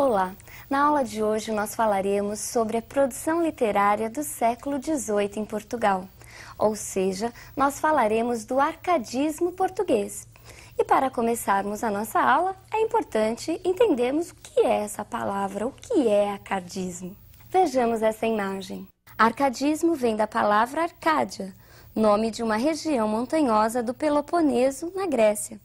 Olá! Na aula de hoje nós falaremos sobre a produção literária do século XVIII em Portugal, ou seja, nós falaremos do arcadismo português. E para começarmos a nossa aula, é importante entendermos o que é essa palavra, o que é arcadismo. Vejamos essa imagem. Arcadismo vem da palavra Arcádia, nome de uma região montanhosa do Peloponeso, na Grécia.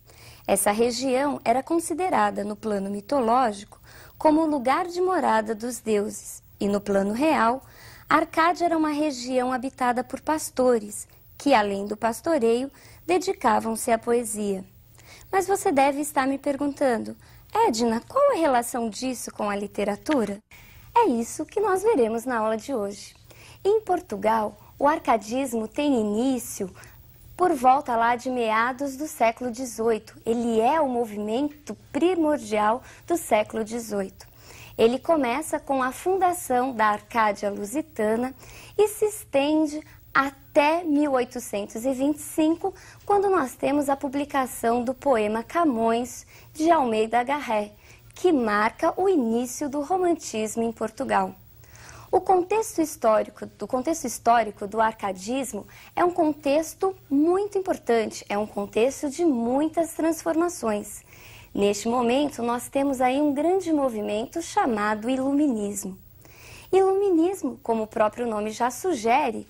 Essa região era considerada, no plano mitológico, como o lugar de morada dos deuses, e no plano real, Arcádia era uma região habitada por pastores, que, além do pastoreio, dedicavam-se à poesia. Mas você deve estar me perguntando, Edna, qual a relação disso com a literatura? É isso que nós veremos na aula de hoje. Em Portugal, o arcadismo tem início por volta lá de meados do século XVIII. Ele é o movimento primordial do século XVIII. Ele começa com a fundação da Arcádia Lusitana e se estende até 1825, quando nós temos a publicação do poema Camões, de Almeida Garré, que marca o início do romantismo em Portugal. O contexto histórico do arcadismo é um contexto muito importante, é um contexto de muitas transformações. Neste momento, nós temos aí um grande movimento chamado Iluminismo. Iluminismo, como o próprio nome já sugere,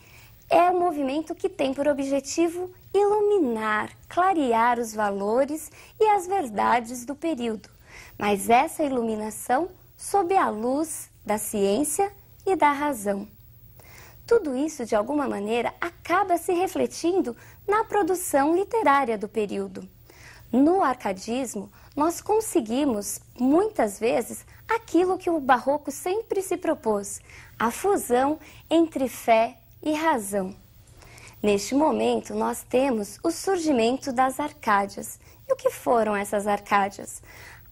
é um movimento que tem por objetivo iluminar, clarear os valores e as verdades do período. Mas essa iluminação sob a luz da ciência e da razão. Tudo isso, de alguma maneira, acaba se refletindo na produção literária do período. No arcadismo, nós conseguimos, muitas vezes, aquilo que o barroco sempre se propôs, a fusão entre fé e razão. Neste momento, nós temos o surgimento das Arcádias. E o que foram essas Arcádias?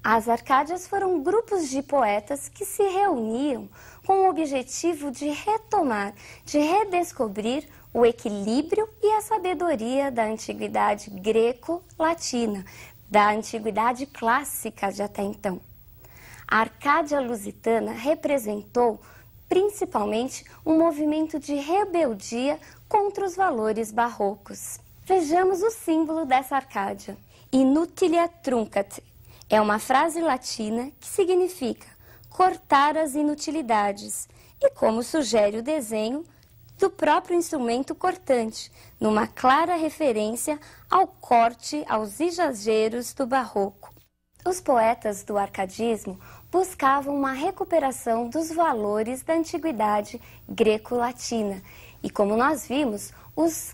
As Arcádias foram grupos de poetas que se reuniam com o objetivo de retomar, de redescobrir o equilíbrio e a sabedoria da antiguidade greco-latina, da antiguidade clássica de até então. A Arcádia Lusitana representou principalmente um movimento de rebeldia contra os valores barrocos. Vejamos o símbolo dessa Arcádia. Inutilia truncat. É uma frase latina que significa cortar as inutilidades e, como sugere o desenho, do próprio instrumento cortante, numa clara referência ao corte, aos exageros do barroco. Os poetas do arcadismo buscavam uma recuperação dos valores da antiguidade greco-latina e, como nós vimos, os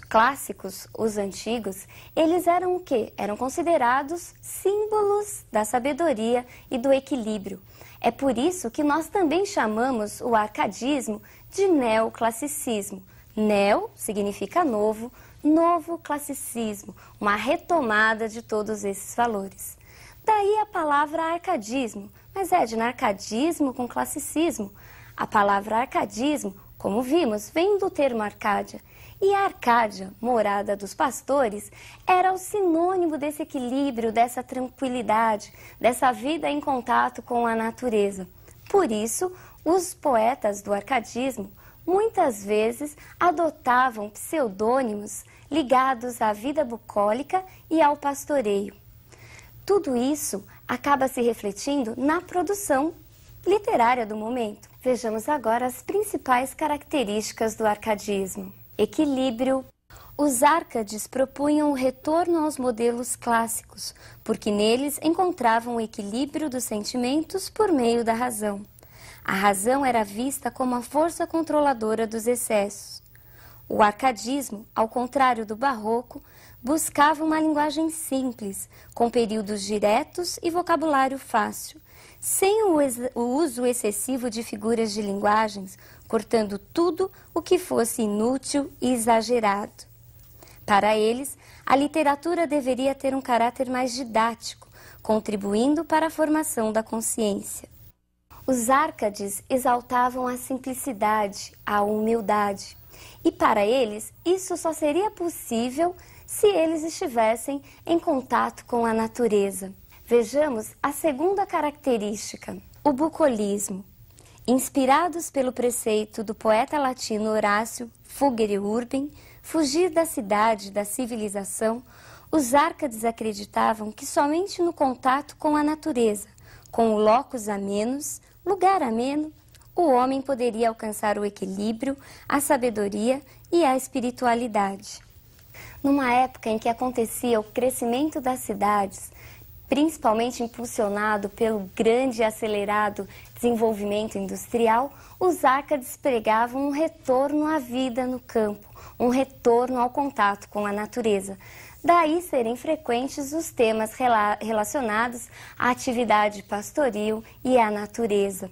clássicos, os antigos, eles eram o quê? Eram considerados símbolos da sabedoria e do equilíbrio. É por isso que nós também chamamos o arcadismo de neoclassicismo. Neo significa novo, novo classicismo, uma retomada de todos esses valores. Daí a palavra arcadismo. Mas Edna, arcadismo com classicismo? A palavra arcadismo, como vimos, vem do termo Arcádia. E a Arcádia, morada dos pastores, era o sinônimo desse equilíbrio, dessa tranquilidade, dessa vida em contato com a natureza. Por isso, os poetas do arcadismo muitas vezes adotavam pseudônimos ligados à vida bucólica e ao pastoreio. Tudo isso acaba se refletindo na produção literária do momento. Vejamos agora as principais características do arcadismo. Equilíbrio. Os Árcades propunham o retorno aos modelos clássicos, porque neles encontravam o equilíbrio dos sentimentos por meio da razão. A razão era vista como a força controladora dos excessos. O arcadismo, ao contrário do barroco, buscava uma linguagem simples, com períodos diretos e vocabulário fácil, sem o uso excessivo de figuras de linguagens, cortando tudo o que fosse inútil e exagerado. Para eles, a literatura deveria ter um caráter mais didático, contribuindo para a formação da consciência. Os Árcades exaltavam a simplicidade, a humildade, e para eles isso só seria possível se eles estivessem em contato com a natureza. Vejamos a segunda característica, o bucolismo. Inspirados pelo preceito do poeta latino Horácio, fugere urbem, fugir da cidade, da civilização, os árcades acreditavam que somente no contato com a natureza, com o locus amenus, lugar ameno, o homem poderia alcançar o equilíbrio, a sabedoria e a espiritualidade. Numa época em que acontecia o crescimento das cidades, principalmente impulsionado pelo grande e acelerado desenvolvimento industrial, os árcades pregavam um retorno à vida no campo, um retorno ao contato com a natureza. Daí serem frequentes os temas relacionados à atividade pastoril e à natureza.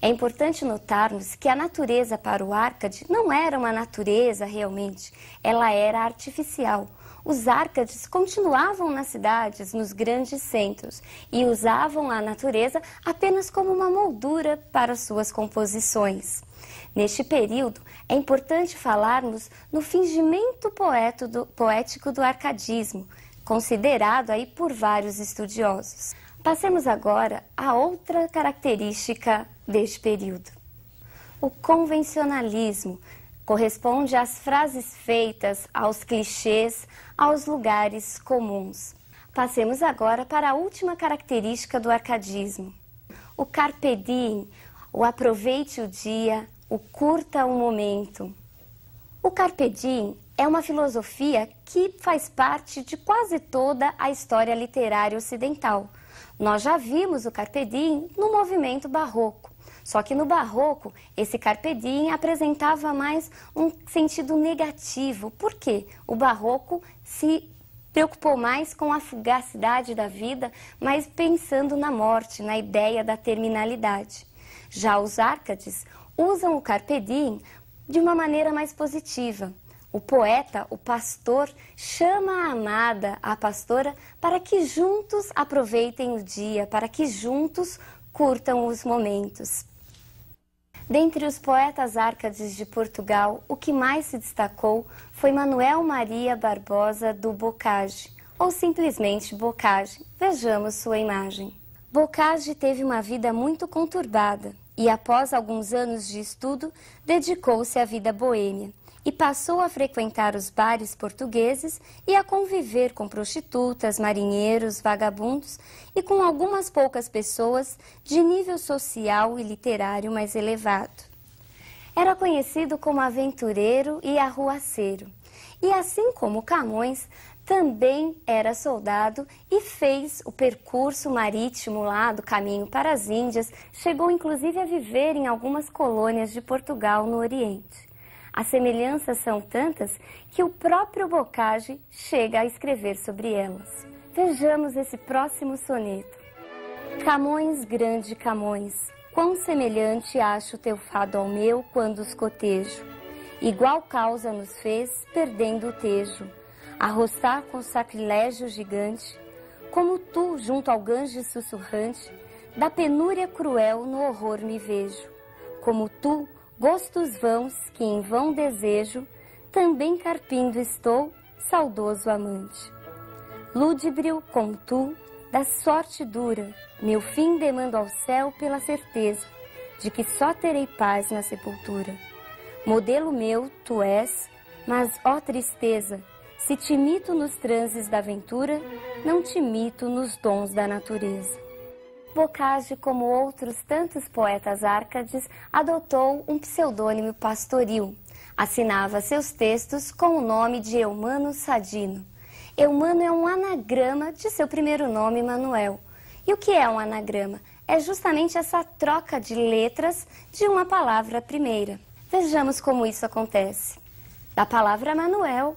É importante notarmos que a natureza para o árcade não era uma natureza realmente, ela era artificial. Os árcades continuavam nas cidades, nos grandes centros, e usavam a natureza apenas como uma moldura para suas composições. Neste período, é importante falarmos no fingimento poético do arcadismo, considerado aí por vários estudiosos. Passemos agora a outra característica deste período. O convencionalismo corresponde às frases feitas, aos clichês, aos lugares comuns. Passemos agora para a última característica do arcadismo. O carpe diem, o aproveite o dia, o curta o momento. O carpe diem é uma filosofia que faz parte de quase toda a história literária ocidental. Nós já vimos o carpe diem no movimento barroco. Só que no barroco, esse carpe diem apresentava mais um sentido negativo. Por quê? O barroco se preocupou mais com a fugacidade da vida, mas pensando na morte, na ideia da terminalidade. Já os árcades usam o carpe diem de uma maneira mais positiva. O poeta, o pastor, chama a amada, a pastora, para que juntos aproveitem o dia, para que juntos curtam os momentos. Dentre os poetas árcades de Portugal, o que mais se destacou foi Manuel Maria Barbosa do Bocage, ou simplesmente Bocage. Vejamos sua imagem. Bocage teve uma vida muito conturbada e, após alguns anos de estudo, dedicou-se à vida boêmia e passou a frequentar os bares portugueses e a conviver com prostitutas, marinheiros, vagabundos e com algumas poucas pessoas de nível social e literário mais elevado. Era conhecido como aventureiro e arruaceiro, e assim como Camões, também era soldado e fez o percurso marítimo lá do caminho para as Índias, chegou inclusive a viver em algumas colônias de Portugal no Oriente. As semelhanças são tantas que o próprio Bocage chega a escrever sobre elas. Vejamos esse próximo soneto. Camões, grande Camões, quão semelhante acho teu fado ao meu quando os cotejo. Igual causa nos fez, perdendo o tejo, arrostar com sacrilégio gigante, como tu, junto ao Ganges sussurrante, da penúria cruel no horror me vejo, como tu, gostos vãos que em vão desejo, também carpindo estou, saudoso amante. Lúdibril como tu, da sorte dura, meu fim demando ao céu pela certeza de que só terei paz na sepultura. Modelo meu tu és, mas, ó tristeza, se te imito nos transes da aventura, não te imito nos dons da natureza. Bocage, como outros tantos poetas árcades, adotou um pseudônimo pastoril. Assinava seus textos com o nome de Eumano Sadino. Eumano é um anagrama de seu primeiro nome, Manuel. E o que é um anagrama? É justamente essa troca de letras de uma palavra primeira. Vejamos como isso acontece. Da palavra Manuel,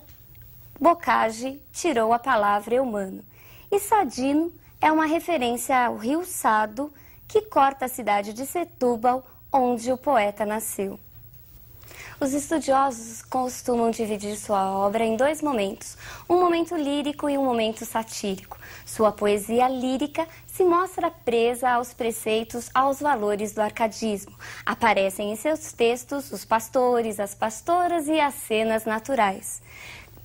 Bocage tirou a palavra Eumano. E Sadino é uma referência ao rio Sado, que corta a cidade de Setúbal, onde o poeta nasceu. Os estudiosos costumam dividir sua obra em dois momentos, um momento lírico e um momento satírico. Sua poesia lírica se mostra presa aos preceitos, aos valores do arcadismo. Aparecem em seus textos os pastores, as pastoras e as cenas naturais.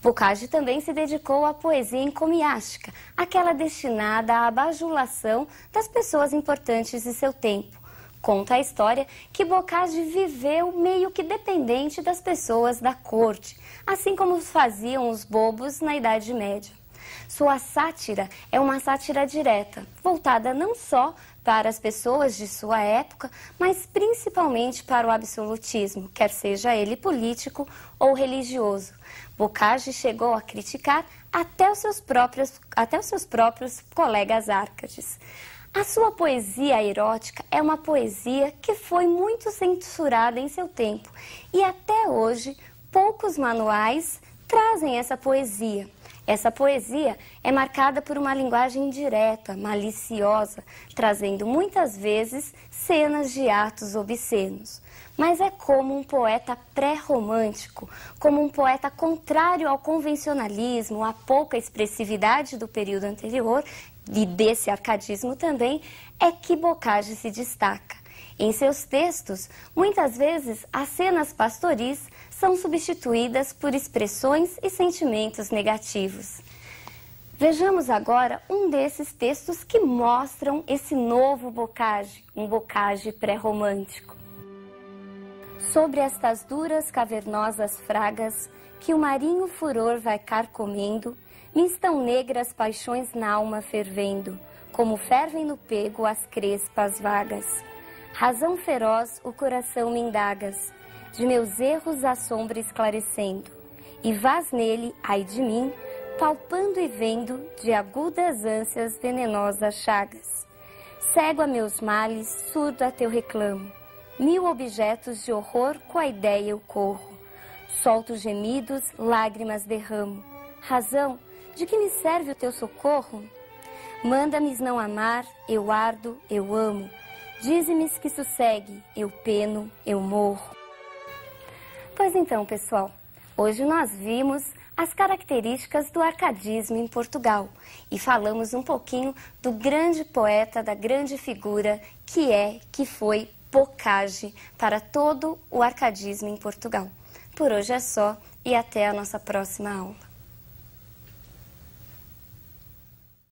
Boccaccio também se dedicou à poesia encomiástica, aquela destinada à bajulação das pessoas importantes de seu tempo. Conta a história que Boccaccio viveu meio que dependente das pessoas da corte, assim como faziam os bobos na Idade Média. Sua sátira é uma sátira direta, voltada não só para as pessoas de sua época, mas principalmente para o absolutismo, quer seja ele político ou religioso. Boccaccio chegou a criticar até os seus próprios colegas Árcades. A sua poesia erótica é uma poesia que foi muito censurada em seu tempo e até hoje poucos manuais trazem essa poesia. Essa poesia é marcada por uma linguagem direta, maliciosa, trazendo muitas vezes cenas de atos obscenos. Mas é como um poeta pré-romântico, como um poeta contrário ao convencionalismo, à pouca expressividade do período anterior, e desse arcadismo também, é que Boccaccio se destaca. Em seus textos, muitas vezes as cenas pastoris são substituídas por expressões e sentimentos negativos. Vejamos agora um desses textos que mostram esse novo Boccaccio, um Boccaccio pré-romântico. Sobre estas duras cavernosas fragas que o marinho furor vai carcomendo, me estão negras paixões n'alma fervendo, como fervem no pego as crespas vagas. Razão feroz o coração me indagas, de meus erros a sombra esclarecendo, e vás nele, ai de mim, palpando e vendo de agudas ânsias venenosas chagas. Cego a meus males, surdo a teu reclamo, mil objetos de horror com a ideia eu corro, solto gemidos, lágrimas derramo. Razão, de que me serve o teu socorro? Manda-me não amar, eu ardo, eu amo. Dize-me que sossegue, eu peno, eu morro. Pois então, pessoal, hoje nós vimos as características do arcadismo em Portugal e falamos um pouquinho do grande poeta, da grande figura que foi Boccaccio para todo o arcadismo em Portugal. Por hoje é só e até a nossa próxima aula.